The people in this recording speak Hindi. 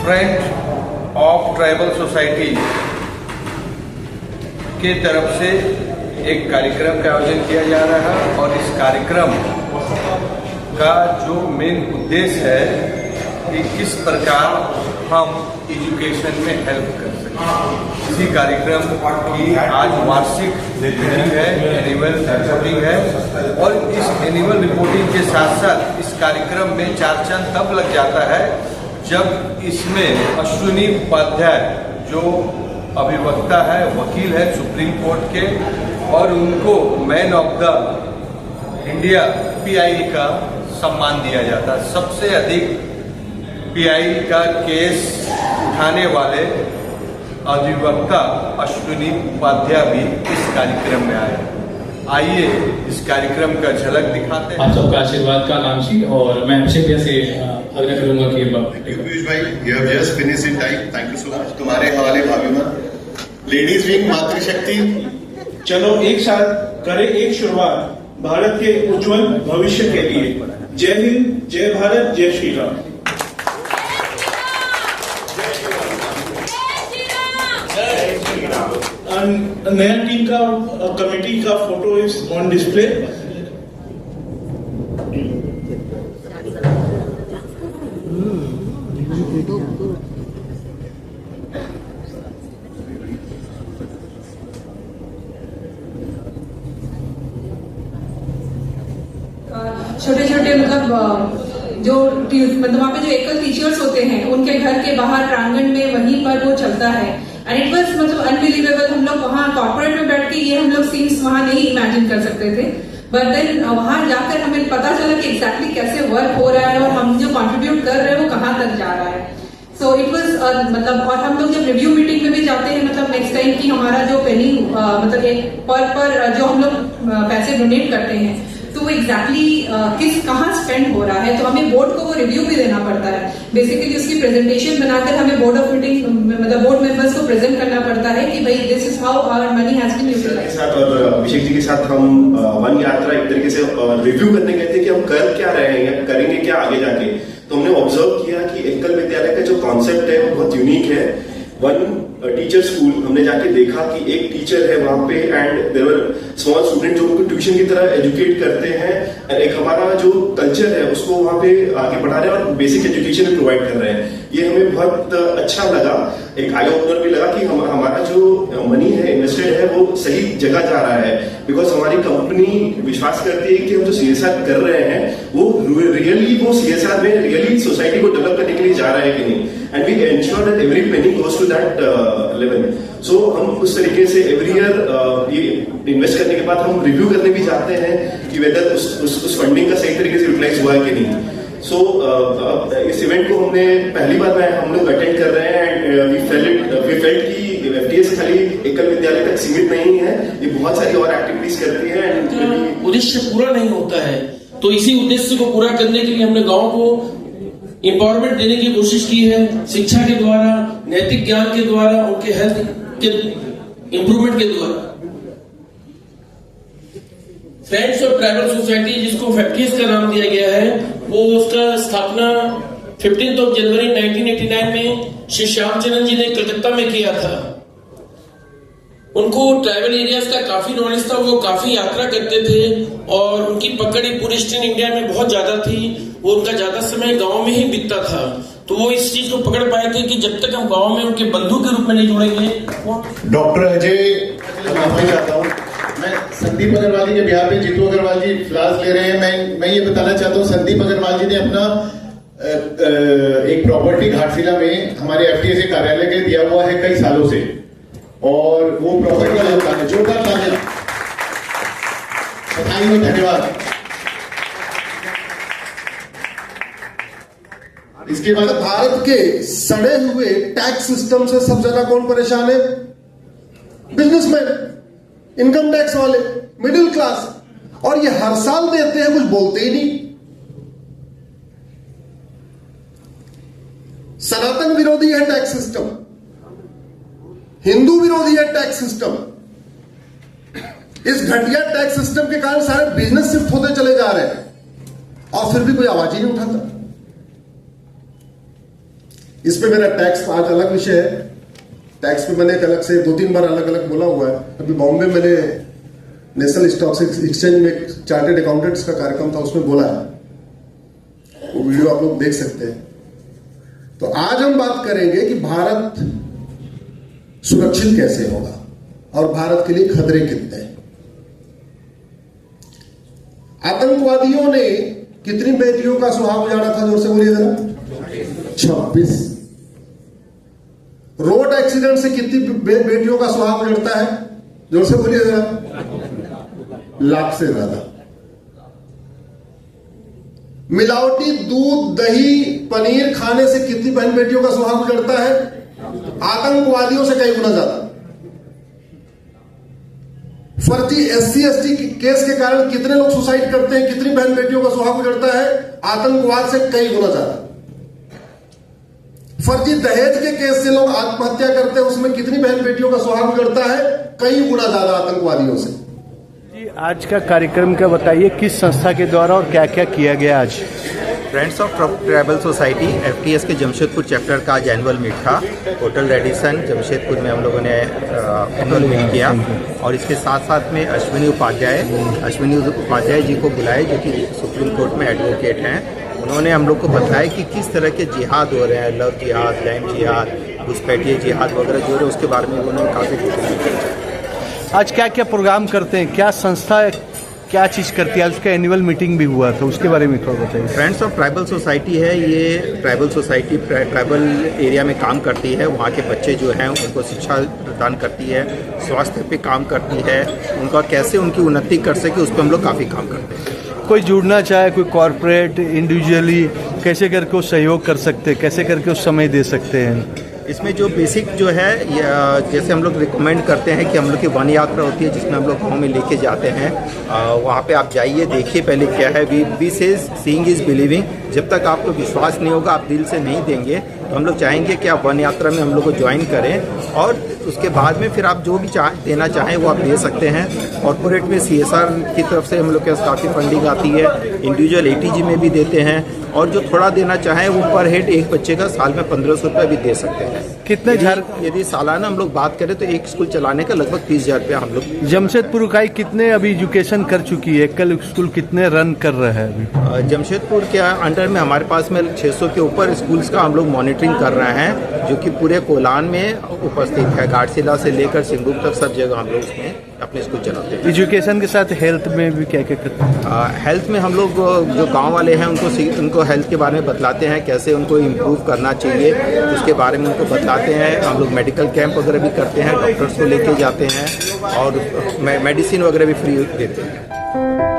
फ्रेंड ऑफ ट्राइबल सोसाइटी के तरफ से एक कार्यक्रम का आयोजन किया जा रहा है और इस कार्यक्रम का जो मेन उद्देश्य है कि किस प्रकार हम एजुकेशन में हेल्प कर सकते। इसी कार्यक्रम की आज वार्षिक मीटिंग है, एनुअल रिपोर्टिंग है और इस एनुअल रिपोर्टिंग के साथ साथ इस कार्यक्रम में चार चांद तब लग जाता है जब इसमें अश्विनी उपाध्याय जो अभिवक्ता है, वकील है सुप्रीम कोर्ट के, और उनको man of the India PI का सम्मान दिया जाता है। सबसे अधिक PI का केस उठाने वाले अधिवक्ता अश्विनी उपाध्याय भी इस कार्यक्रम में आए। आइए इस कार्यक्रम का झलक दिखाते हैं। आप सबका आशीर्वाद का आकांक्षी और मैं अभिषेक भैया से आग्रह करूंगा कि पीयूष भाई, you have just finished in time. Thank you so much. तुम्हारे हवाले भाभी माँ, लेडीज विंग मातृशक्ति। चलो एक साथ करें एक शुरुआत भारत के उज्जवल भविष्य के लिए। जय हिंद, जय भारत, जय श्री राम। नया टीम का कमेटी का फोटो इज ऑन डिस्प्ले। छोटे छोटे जो वहाँ पे जो एकल टीचर्स होते हैं उनके घर के बाहर प्रांगण में वहीं पर वो चलता है एंड इट वाज अनबिलीवेबल। हम लोग वहाँ कॉर्पोरेट में बैठ के ये हम लोग सीन्स वहाँ नहीं इमेजिन कर सकते थे, बट देन वहाँ जाकर हमें पता चला कि एग्जैक्टली कैसे वर्क हो रहा है और हम जो कंट्रीब्यूट कर रहे हैं वो कहाँ तक जा रहा है। सो इट वाज और हम लोग जब रिव्यू मीटिंग में भी जाते हैं नेक्स्ट टाइम की हमारा जो पेनी एक पर जो हम लोग पैसे डोनेट करते हैं तो वो एग्जैक्टली कहाँ स्पेंड हो रहा है, तो हमें बोर्ड को वो रिव्यू भी देना पड़ता है। बेसिकली उसकी प्रेजेंटेशन बनाकर हमें board of meeting board members को प्रेजेंट करना पड़ता है कि भाई this is how our money has been utilised. और अभिषेक जी के साथ हम वन यात्रा एक तरीके से रिव्यू करने गए थे कि हम कर क्या रहे हैं या करेंगे क्या आगे जाके। तो हमने ऑब्जर्व किया कि एकल विद्यालय का जो कॉन्सेप्ट है वो बहुत यूनिक है। वन टीचर स्कूल हमने जाके देखा कि एक टीचर है वहां पे and there were small student जो उनको ट्यूशन की तरह एजुकेट करते हैं एंड एक हमारा जो कल्चर है उसको वहां पे आगे बढ़ा रहे हैं और बेसिक एजुकेशन प्रोवाइड कर रहे हैं। ये हमें बहुत अच्छा लगा, एक आई ओपनर भी लगा कि हमारा जो मनी है इन्वेस्टेड है वो सही जगह जा रहा है, बिकॉज हमारी कंपनी विश्वास करती है कि हम जो CSR कर रहे हैं वो रियली वो CSR में रियली सोसाइटी को डेवलप करने के लिए जा रहा है कि नहीं, and we ensure that every penny goes to that level. So हम उस तरीके से एवरी ईयर ये इन्वेस्ट करने के बाद हम रिव्यू करने भी जाते हैं कि वेदर उस फंडिंग का सही तरीके से यूटिलाइज हुआ है कि नहीं। सो इस इवेंट को हमने पहली बार हम लोग अटेंड कर रहे हैं एंड वी फेल्ट कि FTS खाली एकल विद्यालय तक सीमित नहीं है, ये बहुत सारी और एक्टिविटीज करती है एंड उद्देश्य पूरा नहीं होता है। तो इसी उद्देश्य को पूरा करने के लिए हमने गांव को एम्पावरमेंट देने की कोशिश की है, शिक्षा के द्वारा, नैतिक ज्ञान के द्वारा, उनके हेल्थ के इम्प्रूवमेंट के द्वारा। फ्रेंड्स ऑफ ट्राइबल सोसाइटी जिसको FTS का नाम दिया गया है वो उसका स्थापना 15 जनवरी 1989 में श्री श्यामचंद्रन जी ने कलकत्ता में किया था। उनको ट्राइबल एरियाज का काफी नॉलेज था, वो काफी यात्रा करते थे और उनकी पकड़ पूरे ईस्टर्न इंडिया में बहुत ज्यादा थी। वो उनका ज्यादा समय गांव में ही बीतता था, तो वो इस चीज को पकड़ पाए थे कि जब तक हम गांव में उनके बंधु के रूप में नहीं जोड़ेंगे। डॉक्टर अजय चाहता हूँ मैं संदीप अग्रवाल जी के बिहार में जीतू अग्रवाल जी फ्लास ले रहे हैं। मैं ये बताना चाहता हूँ संदीप अग्रवाल जी ने अपना एक प्रॉपर्टी घाटशिला में हमारे FTS के कार्यालय के दिया हुआ है कई सालों से, और वो प्रॉपर्टी जोरदार तालियां बताइए। धन्यवाद। इसके बाद भारत के सड़े हुए टैक्स सिस्टम से सब ज्यादा कौन परेशान है? बिजनेसमैन, इनकम टैक्स वाले, मिडिल क्लास, और ये हर साल देते हैं, कुछ बोलते ही नहीं। सनातन विरोधी है टैक्स सिस्टम, हिंदू विरोधी है टैक्स सिस्टम। इस घटिया टैक्स सिस्टम के कारण सारे बिजनेस शिफ्ट होते चले जा रहे हैं और फिर भी कोई आवाज ही नहीं उठाता। इस पे मेरा टैक्स आज अलग विषय है। टैक्स पे मैंने एक अलग से 2-3 बार अलग अलग बोला हुआ है। अभी बॉम्बे मैंने नेशनल स्टॉक एक्सचेंज में एक चार्टेड अकाउंटेंट्स का कार्यक्रम था, उसमें बोला है, वो वीडियो आप लोग देख सकते हैं। तो आज हम बात करेंगे कि भारत सुरक्षित कैसे होगा और भारत के लिए खतरे कितने हैं। आतंकवादियों ने कितनी बेटियों का सुहाग उजाड़ा था, जोर से बोलिए जरा। 26। रोड एक्सीडेंट से कितनी बेटियों का सुहाग उजड़ता है, जोर से बोलिए जरा। लाख से ज्यादा। मिलावटी दूध, दही, पनीर खाने से कितनी बहन बेटियों का सुहाग उजड़ता है, आतंकवादियों से कई गुना ज्यादा। फर्जी SC/ST केस के कारण कितने लोग सुसाइड करते हैं, कितनी बहन बेटियों का सुहाग उजड़ता है, आतंकवाद से कई गुना ज्यादा। फर्जी दहेज के केस से लोग आत्महत्या करते हैं, उसमें कितनी बहन बेटियों का सुहाग उजड़ता है, कई गुना ज्यादा आतंकवादियों से। आज का कार्यक्रम का बताइए, किस संस्था के द्वारा और क्या क्या किया गया आज? Friends of tribal society FTS के जमशेदपुर चैप्टर का आज एनुअल मीट था। होटल रेडिसन जमशेदपुर में हम लोगों ने एनुअल मीट किया और इसके साथ साथ में अश्विनी उपाध्याय जी को बुलाए, जो कि सुप्रीम कोर्ट में एडवोकेट हैं। उन्होंने हम लोग को बताया कि किस तरह के जिहाद हो रहे हैं, लव जिहाद, लैंड जिहाद, घुसपैठिए जिहाद वगैरह जो हो रहे हैं, उसके बारे में उन्होंने काफ़ी कुछ। आज क्या क्या प्रोग्राम करते हैं, क्या संस्था क्या चीज़ करती है? आज उसका एनुअल मीटिंग भी हुआ था, उसके बारे में थोड़ा बताइए। फ्रेंड्स ऑफ ट्राइबल सोसाइटी है, ये ट्राइबल सोसाइटी ट्राइबल एरिया में काम करती है। वहाँ के बच्चे जो हैं उनको शिक्षा प्रदान करती है, स्वास्थ्य पे काम करती है, उनका कैसे उनकी उन्नति कर सके उस पर हम लोग काफ़ी काम करते हैं। कोई जुड़ना चाहे, कोई कॉर्पोरेट, इंडिविजुअली कैसे करके वो सहयोग कर सकते हैं, कैसे करके उस समय दे सकते हैं? इसमें जो बेसिक जो है, जैसे हम लोग रिकमेंड करते हैं कि हम लोग की वन यात्रा होती है जिसमें हम लोग गाँव में लेके जाते हैं। वहाँ पे आप जाइए, देखिए पहले क्या है। We says seeing is believing. जब तक आपको विश्वास नहीं होगा, आप दिल से नहीं देंगे, तो हम लोग चाहेंगे कि आप वन यात्रा में हम लोग को ज्वाइन करें और उसके बाद में फिर आप जो भी देना चाहें वो आप दे सकते हैं। कॉर्पोरेट में CSR की तरफ से हम लोग के पास काफ़ी फंडिंग आती है, इंडिविजुअल ATG में भी देते हैं और जो थोड़ा देना चाहें वो पर हेड एक बच्चे का साल में 1500 रुपये भी दे सकते हैं। कितने यदि सालाना हम लोग बात करें तो एक स्कूल चलाने का लगभग 30,000 रुपया हम लोग। जमशेदपुर इकाई कितने अभी एजुकेशन कर चुकी है, कल स्कूल कितने रन कर रहे हैं अभी? जमशेदपुर के अंडर में हमारे पास में 600 के ऊपर स्कूल्स का हम लोग मॉनिटरिंग कर रहे हैं, जो कि पूरे कोलान में उपस्थित है। घाटशिला से लेकर सिंगूर तक सब जगह हम लोग उसमें अपने स्कूल चलाते हैं। एजुकेशन के साथ हेल्थ में भी क्या क्या करते हैं? हेल्थ में हम लोग जो गांव वाले हैं उनको हेल्थ के बारे में बतलाते हैं, कैसे उनको इम्प्रूव करना चाहिए उसके बारे में उनको बतलाते हैं। हम लोग मेडिकल कैंप वगैरह भी करते हैं, डॉक्टर्स को लेके जाते हैं और मेडिसिन वगैरह भी फ्री देते हैं।